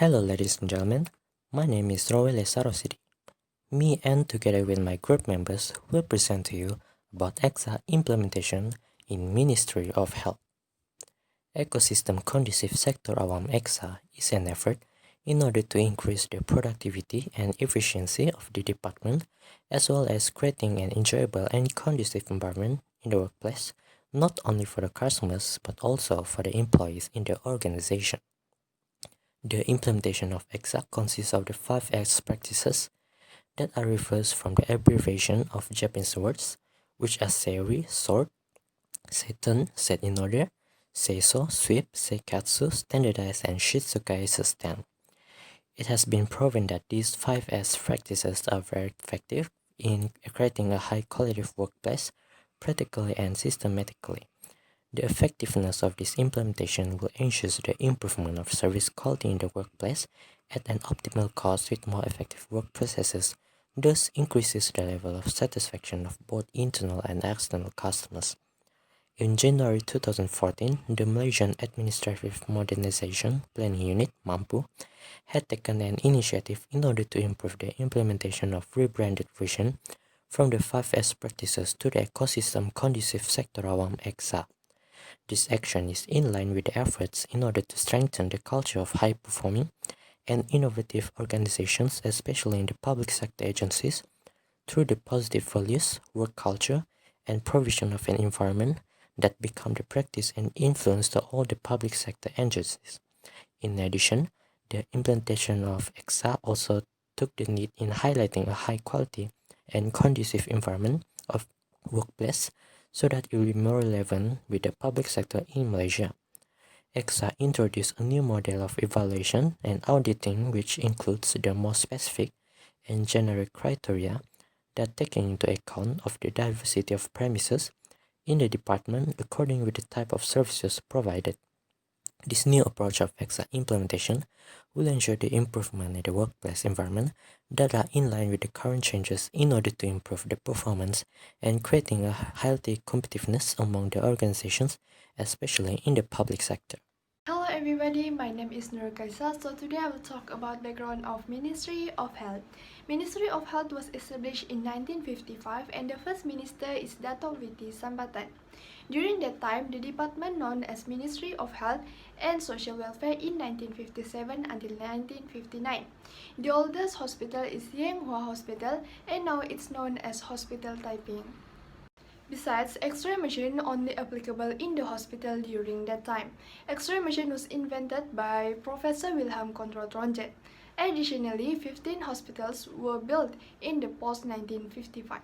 Hello ladies and gentlemen, my name is Rowell S.R. Rosidi. Me and together with my group members will present to you about Eksa implementation in Ministry of Health. Ecosystem Conducive Sector Awang Eksa is an effort in order to increase the productivity and efficiency of the department as well as creating an enjoyable and conducive environment in the workplace, not only for the customers but also for the employees in the organization. The implementation of Eksa consists of the 5S practices that are reversed from the abbreviation of Japanese words, which are seiri, sort, seton, set in order, seiso, sweep, seikatsu, standardize, and shitsukai, sustain. It has been proven that these 5S practices are very effective in creating a high-quality workplace, practically and systematically. The effectiveness of this implementation will ensure the improvement of service quality in the workplace at an optimal cost with more effective work processes, thus increases the level of satisfaction of both internal and external customers. In January 2014, the Malaysian Administrative Modernization Planning Unit (MAMPU) had taken an initiative in order to improve the implementation of rebranded version from the 5S practices to the Ecosystem Conducive Sector Awam Eksa. This action is in line with the efforts in order to strengthen the culture of high-performing and innovative organizations, especially in the public sector agencies, through the positive values, work culture, and provision of an environment that become the practice and influence to all the public sector agencies. In addition, the implementation of EXA also took the lead in highlighting a high-quality and conducive environment of workplace so that it will be more relevant with the public sector in Malaysia. EXA introduced a new model of evaluation and auditing which includes the more specific and generic criteria that take into account of the diversity of premises in the department according with the type of services provided. This new approach of EXA implementation will ensure the improvement in the workplace environment that are in line with the current changes in order to improve the performance and creating a healthy competitiveness among the organizations, especially in the public sector. Hello everybody, my name is Nurul. So today I will talk about background of Ministry of Health. Ministry of Health was established in 1955 and the first minister is Dato' Viti Sambatan. During that time, the department known as Ministry of Health and Social Welfare in 1957 until 1959. The oldest hospital is Yenghua Hospital and now it's known as Hospital Taiping. Besides, X-ray machine only applicable in the hospital during that time. X-ray machine was invented by Professor Wilhelm Conrad Röntgen. Additionally, 15 hospitals were built in the post-1955.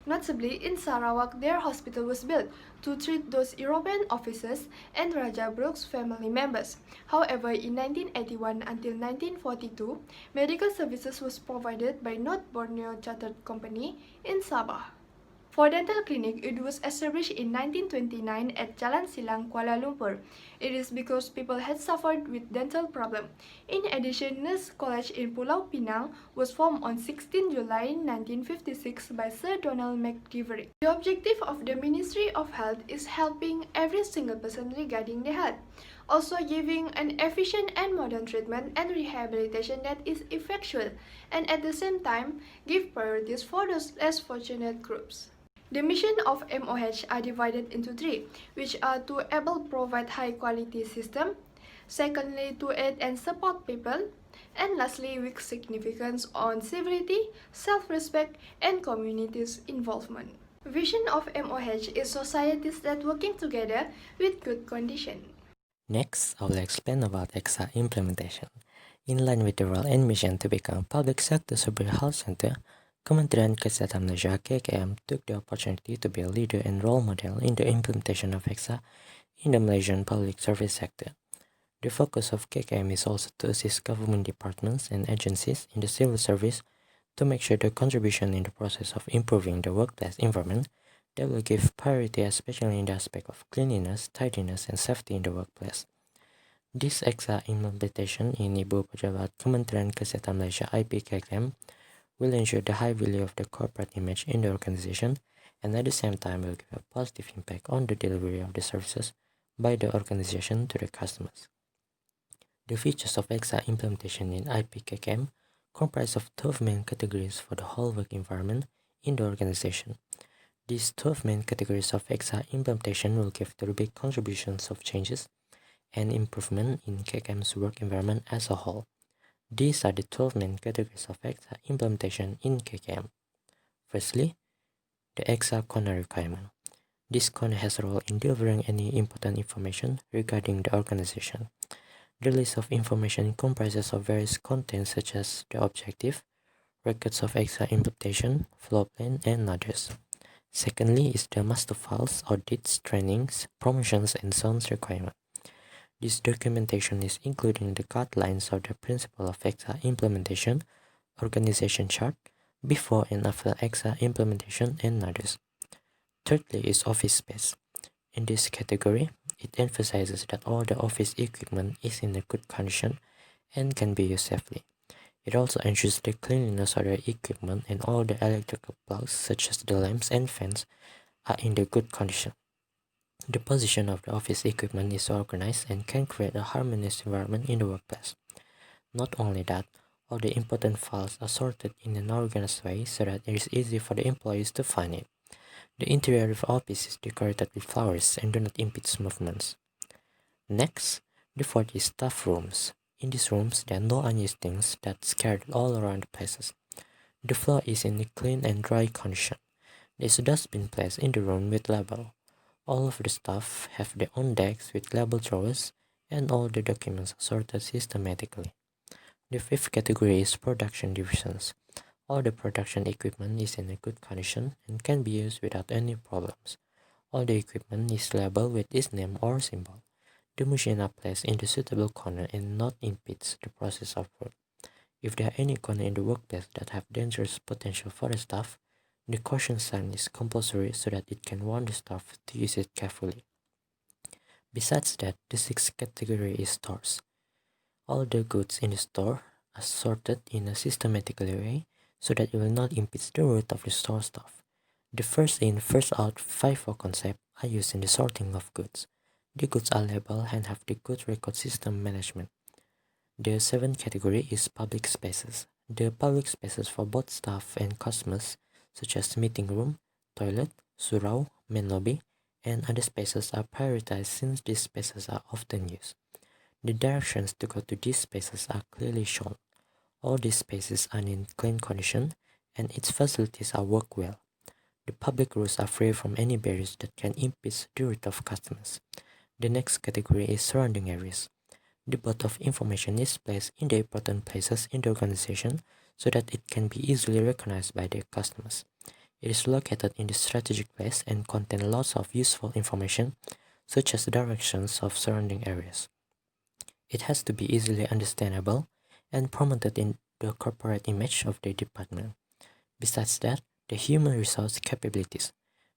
Notably, in Sarawak, their hospital was built to treat those European officers and Raja Brooke's family members. However, in 1981 until 1942, medical services was provided by North Borneo Chartered Company in Sabah. For dental clinic, it was established in 1929 at Jalan Silang, Kuala Lumpur. It is because people had suffered with dental problem. In addition, Nurse College in Pulau Pinang was formed on 16 July 1956 by Sir Donald McGivery. The objective of the Ministry of Health is helping every single person regarding the health, also giving an efficient and modern treatment and rehabilitation that is effectual, and at the same time, give priorities for those less fortunate groups. The mission of MOH are divided into three, which are to able provide high quality system, secondly to aid and support people, and lastly with significance on civility, self-respect, and communities involvement. Vision of MOH is societies that working together with good condition. Next, I will explain about EXA implementation. In line with the role and mission to become a public sector superior health center, Kementerian Kesehatan Malaysia (KKM) took the opportunity to be a leader and role model in the implementation of EXA in the Malaysian public service sector. The focus of KKM is also to assist government departments and agencies in the civil service to make sure their contribution in the process of improving the workplace environment that will give priority especially in the aspect of cleanliness, tidiness, and safety in the workplace. This EXA implementation in Ibu Pejabat Kementerian Kesehatan Malaysia (IPKM) will ensure the high value of the corporate image in the organization and at the same time will give a positive impact on the delivery of the services by the organization to the customers. The features of Eksa implementation in IPKKM comprise of 12 main categories for the whole work environment in the organization. These 12 main categories of Eksa implementation will give the big contributions of changes and improvement in KKM's work environment as a whole. These are the 12 main categories of Eksa implementation in KKM. Firstly, the Eksa corner requirement. This corner has a role in delivering any important information regarding the organization. The list of information comprises of various contents such as the objective, records of Eksa implementation, flow plan, and others. Secondly is the master files, audits, trainings, promotions, and zones requirement. This documentation is including the guidelines of the principle of Eksa implementation, organization chart, before and after Eksa implementation, and others. Thirdly is office space. In this category, it emphasizes that all the office equipment is in a good condition and can be used safely. It also ensures the cleanliness of the equipment and all the electrical plugs such as the lamps and fans are in the good condition. The position of the office equipment is organized and can create a harmonious environment in the workplace. Not only that, all the important files are sorted in an organized way so that it is easy for the employees to find it. The interior of the office is decorated with flowers and do not impede movements. Next, the fourth is staff rooms. In these rooms, there are no unused things that scattered all around the places. The floor is in a clean and dry condition. There is a dustbin placed in the room with label. All of the staff have their own desks with label drawers, and all the documents are sorted systematically. The fifth category is production divisions. All the production equipment is in a good condition and can be used without any problems. All the equipment is labeled with its name or symbol. The machines are placed in the suitable corner and not impedes the process of work. If there are any corner in the workplace that have dangerous potential for the staff, the caution sign is compulsory so that it can warn the staff to use it carefully. Besides that, the sixth category is stores. All the goods in the store are sorted in a systematic way so that it will not impede the work of the store staff. The first in, first out FIFO concept are used in the sorting of goods. The goods are labeled and have the good record system management. The seventh category is public spaces. The public spaces for both staff and customers, such as meeting room, toilet, surau, main lobby, and other spaces are prioritized since these spaces are often used. The directions to go to these spaces are clearly shown. All these spaces are in clean condition and its facilities are work well. The public roads are free from any barriers that can impede the route of customers. The next category is surrounding areas. The board of information is placed in the important places in the organization so that it can be easily recognized by the customers. It is located in the strategic place and contains lots of useful information such as directions of surrounding areas. It has to be easily understandable and promoted in the corporate image of the department. Besides that, the human resource capabilities.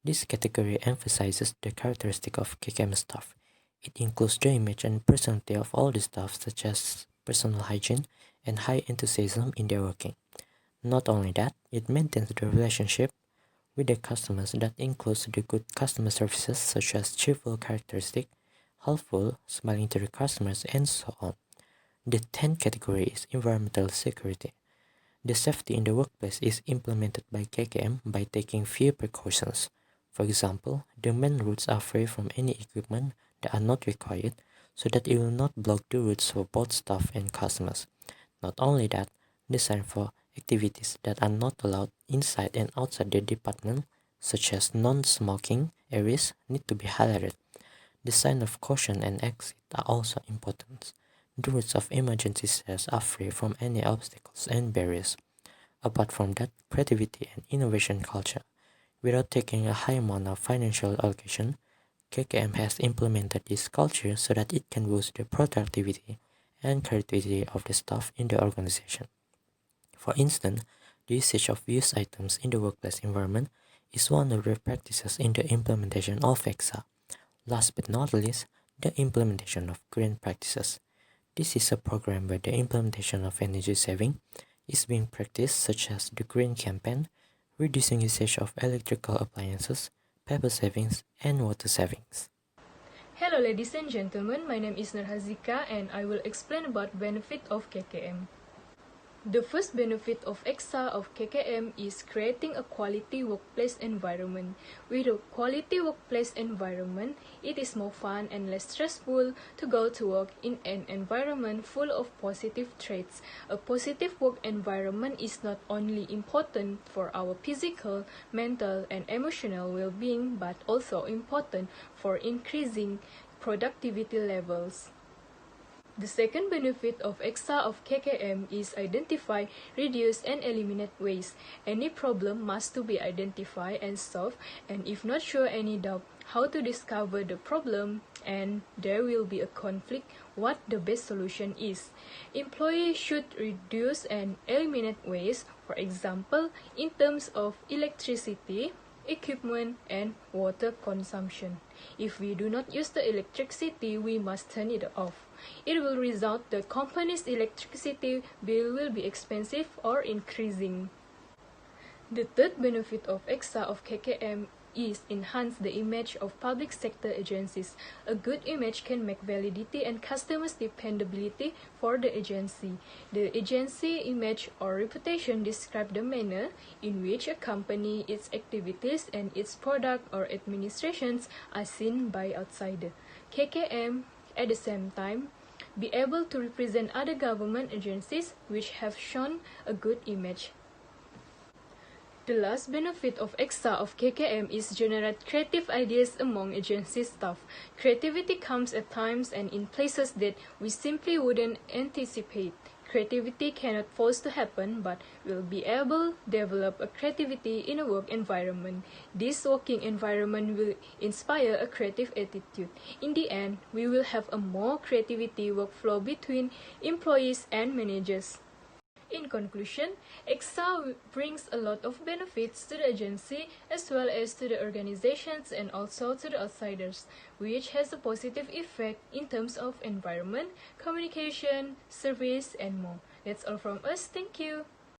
This category emphasizes the characteristic of KKM staff. It includes the image and personality of all the staff such as personal hygiene and high enthusiasm in their working. Not only that, it maintains the relationship with the customers that includes the good customer services such as cheerful characteristic, helpful, smiling to the customers, and so on. The 10th category is environmental security. The safety in the workplace is implemented by KKM by taking few precautions. For example, the main routes are free from any equipment that are not required so that it will not block the routes for both staff and customers. Not only that, the sign for activities that are not allowed inside and outside the department, such as non-smoking areas, need to be highlighted. The sign of caution and exit are also important. The routes of emergency stairs are free from any obstacles and barriers. Apart from that, creativity and innovation culture. Without taking a high amount of financial allocation, KKM has implemented this culture so that it can boost the productivity and creativity of the staff in the organization. For instance, the usage of used items in the workplace environment is one of the practices in the implementation of Eksa. Last but not least, the implementation of green practices. This is a program where the implementation of energy saving is being practiced, such as the green campaign, reducing usage of electrical appliances, paper savings, and water savings. Hello ladies and gentlemen, my name is Haziiqah and I will explain about benefit of KKM. The first benefit of Eksa of KKM is creating a quality workplace environment. With a quality workplace environment, it is more fun and less stressful to go to work in an environment full of positive traits. A positive work environment is not only important for our physical, mental, and emotional well-being, but also important for increasing productivity levels. The second benefit of Eksa of KKM is identify, reduce, and eliminate waste. Any problem must to be identified and solved, and if not sure any doubt how to discover the problem, and there will be a conflict what the best solution is. Employees should reduce and eliminate waste, for example, in terms of electricity, equipment, and water consumption. If we do not use the electricity, we must turn it off. It will result the company's electricity bill will be expensive or increasing. The third benefit of Eksa of KKM is enhance the image of public sector agencies. A good image can make validity and customers' dependability for the agency. The agency image or reputation describe the manner in which a company, its activities, and its product or administrations are seen by outsiders. KKM, at the same time, be able to represent other government agencies which have shown a good image. The last benefit of Eksa of KKM is generate creative ideas among agency staff. Creativity comes at times and in places that we simply wouldn't anticipate. Creativity cannot force to happen, but will be able to develop a creativity in a work environment. This working environment will inspire a creative attitude. In the end, we will have a more creativity workflow between employees and managers. In conclusion, Eksa brings a lot of benefits to the agency as well as to the organizations and also to the outsiders, which has a positive effect in terms of environment, communication, service, and more. That's all from us. Thank you.